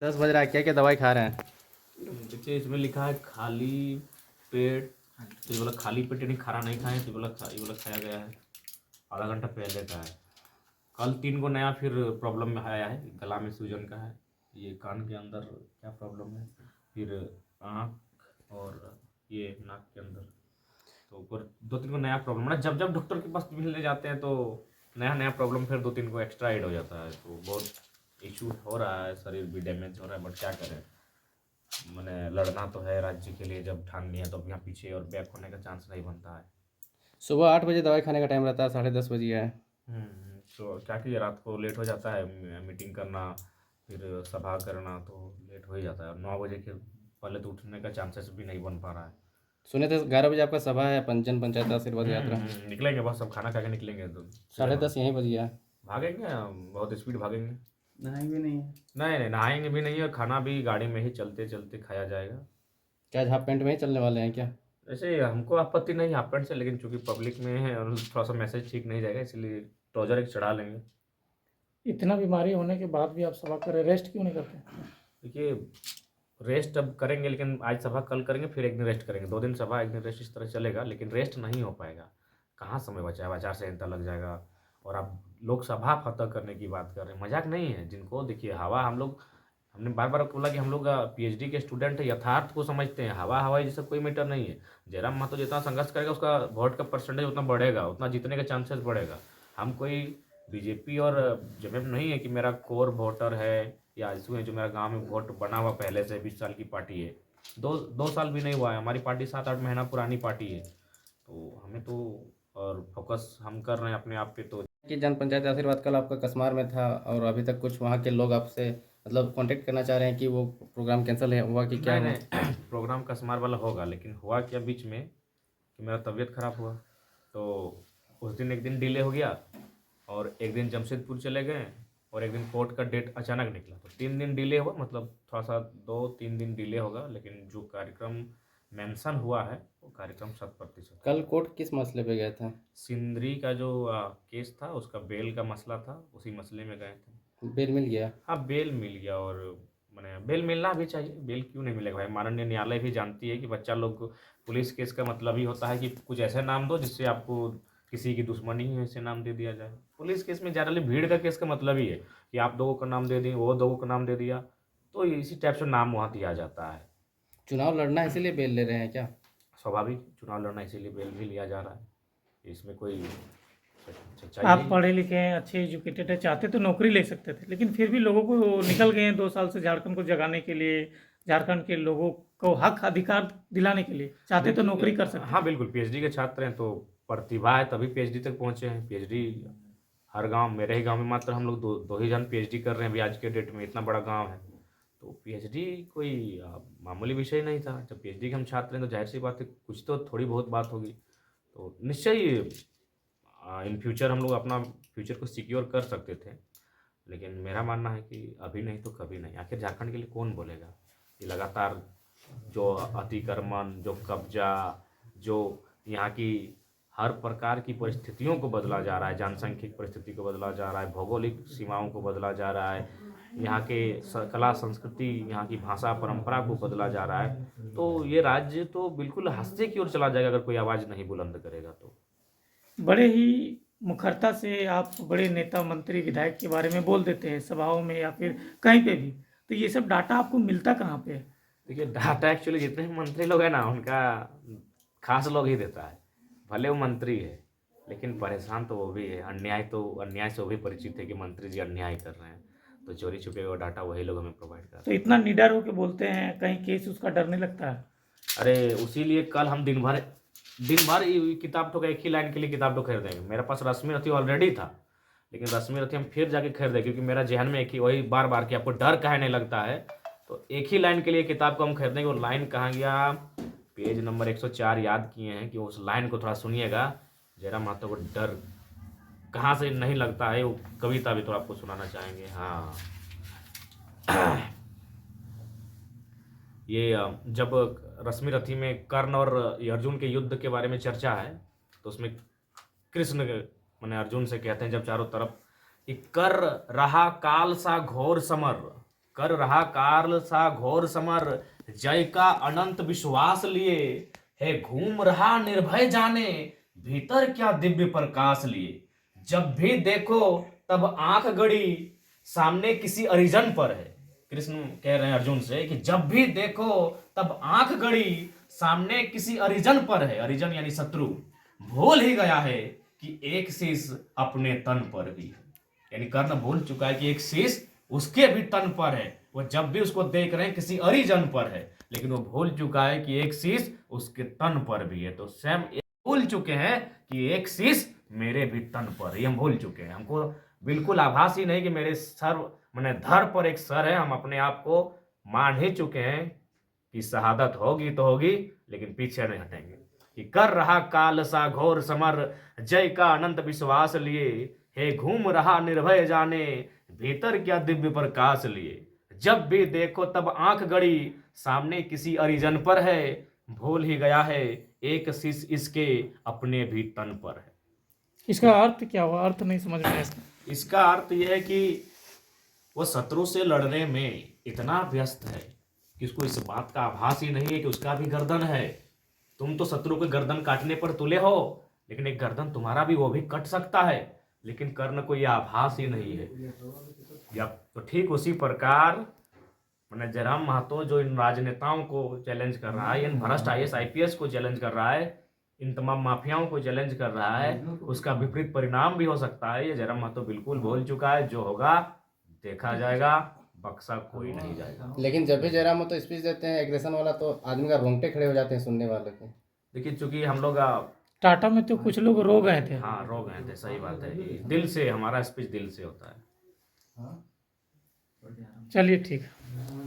10 बज रहा है, क्या क्या दवाई खा रहे हैं? देखिए इसमें लिखा है खाली पेट। तो ये बोला खाली पेट यानी खाना नहीं खाएं, तो ये बोला खाया गया है, आधा घंटा पहले का है। कल 3 को नया फिर प्रॉब्लम में आया है, गला में सूजन का है, ये कान के अंदर क्या प्रॉब्लम है, फिर आँख और ये नाक के अंदर। तो ऊपर 2-3 को नया प्रॉब्लम है। जब जब डॉक्टर के पास मिलने जाते हैं तो नया नया प्रॉब्लम फिर 2-3 को एक्स्ट्रा ऐड हो जाता है। तो बहुत इशू हो रहा है, शरीर भी डैमेज हो रहा है, बट क्या करें। मैंने लड़ना तो है राज्य के लिए, जब ठान लिया तो अब यहाँ पीछे और बैक होने का चांस नहीं बनता है। सुबह 8 बजे दवाई खाने का टाइम रहता है, 10:30 बज गया है। तो क्या कीजिए, रात को लेट हो जाता है, मीटिंग करना फिर सभा करना तो लेट हो ही जाता है, और 9 बजे के पहले तो उठने का चांसेस भी नहीं बन पा रहा है। सुने थे 11 बजे आपका सभा है, पंचन पंचायत आशीर्वाद यात्रा। निकलेंगे बस, सब खाना खा के निकलेंगे तो सीधे 10:30 यहीं बज गया है। भागेंगे, हम बहुत स्पीड भागेंगे। नहाई भी नहीं है? नहीं नहीं, नहाएंगे भी नहीं और खाना भी गाड़ी में ही चलते चलते खाया जाएगा। क्या आज हाफ पैंट में ही चलने वाले हैं क्या? वैसे हमको आपत्ति नहीं हाफ पैंट से, लेकिन चूंकि पब्लिक में है और थोड़ा सा मैसेज ठीक नहीं जाएगा, इसलिए ट्राउजर एक चढ़ा लेंगे। इतना बीमारी होने के बाद भी आप सभा कर रहे, रेस्ट क्यों नहीं करते? देखिए रेस्ट अब करेंगे, लेकिन आज सभा कल करेंगे, फिर एक दिन रेस्ट करेंगे, 2 दिन सभा 1 दिन रेस्ट, इस तरह चलेगा। लेकिन रेस्ट नहीं हो पाएगा, कहाँ समय बचा है, आचार संहिता लग जाएगा। और आप लोकसभा फतह करने की बात कर रहे हैं, मजाक नहीं है। जिनको देखिए हवा, हमने बार बार बोला कि हम लोग पीएचडी के स्टूडेंट है, यथार्थ को समझते हैं। हवा हवाई जैसा कोई मैटर नहीं है। जयराम महतो जितना संघर्ष करेगा उसका वोट का परसेंटेज उतना बढ़ेगा, उतना जीतने का चांसेस बढ़ेगा। हम कोई बीजेपी और जेएमएम नहीं है कि मेरा कोर वोटर है या आजसू है जो मेरा गांव में वोट बना हुआ पहले से 20 साल की पार्टी है। दो साल भी नहीं हुआ है, हमारी पार्टी 7-8 महीना पुरानी पार्टी है। तो हमें तो और फोकस हम कर रहे हैं अपने आप पे। तो कि जन पंचायत आशीर्वाद कल आपका कसमार में था और अभी तक कुछ वहाँ के लोग आपसे मतलब कांटेक्ट करना चाह रहे हैं कि वो प्रोग्राम कैंसिल है हुआ कि क्या नहीं हुआ? नहीं प्रोग्राम कसमार वाला होगा, लेकिन हुआ क्या बीच में कि मेरा तबीयत खराब हुआ, तो उस दिन एक दिन डिले हो गया, और एक दिन जमशेदपुर चले गए, और एक दिन कोर्ट का डेट अचानक निकला, तो 3 दिन डिले हुआ। मतलब थोड़ा सा 2-3 दिन डिले होगा, लेकिन जो कार्यक्रम मेंशन हुआ है वो कार्यक्रम 100%। कल कोर्ट किस मसले पे गए थे? सिंदरी का जो केस था, उसका बेल का मसला था, उसी मसले में गए थे। बेल मिल गया? हाँ बेल मिल गया, और मैंने बेल मिलना भी चाहिए, बेल क्यों नहीं मिलेगा भाई। माननीय न्यायालय भी जानती है कि बच्चा लोग पुलिस केस का मतलब ही होता है कि कुछ ऐसे नाम दो जिससे आपको किसी की दुश्मनी है ऐसे नाम दे दिया जाए। पुलिस केस में जनरली भीड़ का केस का मतलब ही है कि आप 2 का नाम दे दिए, वो 2 का नाम दे दिया, तो इसी टाइप से नाम वहाँ दिया जाता है। चुनाव लड़ना है इसीलिए बेल ले रहे हैं क्या? स्वाभाविक, चुनाव लड़ना इसीलिए बेल भी लिया जा रहा है, इसमें कोई सच्चाई आप नहीं। पढ़े लिखे हैं, अच्छे एजुकेटेड है, चाहते तो नौकरी ले सकते थे, लेकिन फिर भी लोगों को निकल गए हैं 2 साल से झारखंड को जगाने के लिए, झारखंड के लोगों को हक अधिकार दिलाने के लिए, चाहते तो नौकरी कर सकते हाँ बिल्कुल, पीएचडी के छात्र हैं तो प्रतिभा है तभी पीएचडी तक पहुँचे हैं। पीएचडी हर गांव, मेरे ही गांव में मात्र हम लोग दो ही जन पीएचडी कर रहे हैं अभी आज के डेट में, इतना बड़ा गांव है। तो पीएचडी कोई मामूली विषय नहीं था। जब पीएचडी के हम छात्र हैं तो जाहिर सी बात है कुछ तो थोड़ी बहुत बात होगी। तो निश्चय ही इन फ्यूचर हम लोग अपना फ्यूचर को सिक्योर कर सकते थे, लेकिन मेरा मानना है कि अभी नहीं तो कभी नहीं। आखिर झारखंड के लिए कौन बोलेगा? ये लगातार जो अतिक्रमण, जो कब्जा, जो यहाँ की हर प्रकार की परिस्थितियों को बदला जा रहा है, जनसांख्यिक परिस्थिति को बदला जा रहा है, भौगोलिक सीमाओं को बदला जा रहा है, यहाँ के कला संस्कृति, यहाँ की भाषा परंपरा को बदला जा रहा है, तो ये राज्य तो बिल्कुल हाशिए की ओर चला जाएगा अगर कोई आवाज़ नहीं बुलंद करेगा तो। बड़े ही मुखरता से आप बड़े नेता, मंत्री, विधायक के बारे में बोल देते हैं सभाओं में या फिर कहीं पे भी, तो ये सब डाटा आपको मिलता कहाँ पे है? देखिए डाटा एक्चुअली जितने भी मंत्री लोग हैं ना, उनका खास लोग ही देता है। भले वो मंत्री है, लेकिन परेशान तो वो भी है। अन्याय से वो भी परिचित है कि मंत्री जी अन्याय कर रहे हैं, तो चोरी छुपे वो डाटा वही लोग हमें प्रोवाइड कर तो रहे इतना निडर होकर बोलते हैं, कहीं केस उसका डर नहीं लगता है? हैं। अरे उसीलिए कल हम दिन भर किताब ठोक, एक ही लाइन के लिए किताब ठोक खरीदेंगे। मेरे पास रश्मि रथी ऑलरेडी था, लेकिन रश्मि रथी हम फिर जाके खरीदे, क्योंकि मेरा जहन में एक ही वही बार बार कि आपको डर काहे नहीं लगता है। तो एक ही लाइन के लिए किताब को हम खरीदेंगे। वो लाइन कहाँ गया? पेज नंबर 104 याद किए हैं कि उस लाइन को थोड़ा सुनिएगा। जयराम महतो को डर कहाँ से नहीं लगता है, वो कविता भी तो आपको सुनाना चाहेंगे। हाँ ये जब रश्मि रथी में कर्ण और अर्जुन के युद्ध के बारे में चर्चा है, तो उसमें कृष्ण माने अर्जुन से कहते हैं जब चारों तरफ कि कर रहा काल सा घोर समर, कर रहा काल सा घोर समर, जय का अनंत विश्वास लिए, है घूम रहा निर्भय जाने, भीतर क्या दिव्य प्रकाश लिए। जब भी देखो तब आंख गड़ी, सामने किसी अरिजन पर है। कृष्ण कह रहे हैं अर्जुन से कि जब भी देखो तब आंख गड़ी, सामने किसी अरिजन पर है। अरिजन यानी शत्रु। भूल ही गया है कि एक शीश अपने तन पर भी है। यानी कर्ण भूल चुका है कि एक शीश उसके भी तन पर है। वो जब भी उसको देख रहे हैं किसी अरिजन पर है, लेकिन वो भूल चुका है कि एक शीश उसके तन पर भी है। तो स्वयं भूल चुके हैं कि एक शीश मेरे भी तन पर, ये हम भूल चुके हैं। हमको बिल्कुल आभास ही नहीं कि मेरे सर मैंने धड़ पर एक सर है। हम अपने आप को मान ही चुके हैं कि शहादत होगी तो होगी, लेकिन पीछे नहीं हटेंगे। कि कर रहा काल सा घोर समर, जय का अनंत विश्वास लिए, हे घूम रहा निर्भय जाने, भीतर क्या दिव्य प्रकाश लिए। जब भी देखो तब आंख गड़ी, सामने किसी अरिजन पर है, भूल ही गया है एक शीश इसके अपने भी तन पर है। इसका अर्थ क्या हुआ? अर्थ नहीं समझ में आया इसका। इसका अर्थ यह है कि वो शत्रु से लड़ने में इतना व्यस्त है कि उसको इस बात का आभास ही नहीं है कि उसका भी गर्दन है। तुम तो शत्रु के गर्दन काटने पर तुले हो, लेकिन एक गर्दन तुम्हारा भी वो भी कट सकता है, लेकिन कर्ण को यह आभास ही नहीं है। या तो ठीक उसी प्रकार मैंने जयराम महतो जो इन राजनेताओं को चैलेंज कर रहा है, इन भ्रष्ट IAS IPS को चैलेंज कर रहा है, इन तमाम माफियाओं को चैलेंज कर रहा है, उसका विपरीत परिणाम भी हो सकता है। ये जयराम महतो बिल्कुल भूल चुका है। जो होगा देखा जाएगा, बक्सा कोई नहीं जाएगा। लेकिन जब भी जयराम हो तो स्पीच देते हैं एग्रेशन वाला, तो आदमी का रोंगटे खड़े हो जाते हैं सुनने वाले के। देखिए चूंकि हम लोग टाटा में तो कुछ लोग रो गए थे। हाँ रो गए थे, सही बात है। दिल से हमारा स्पीच दिल से होता है। चलिए ठीक है।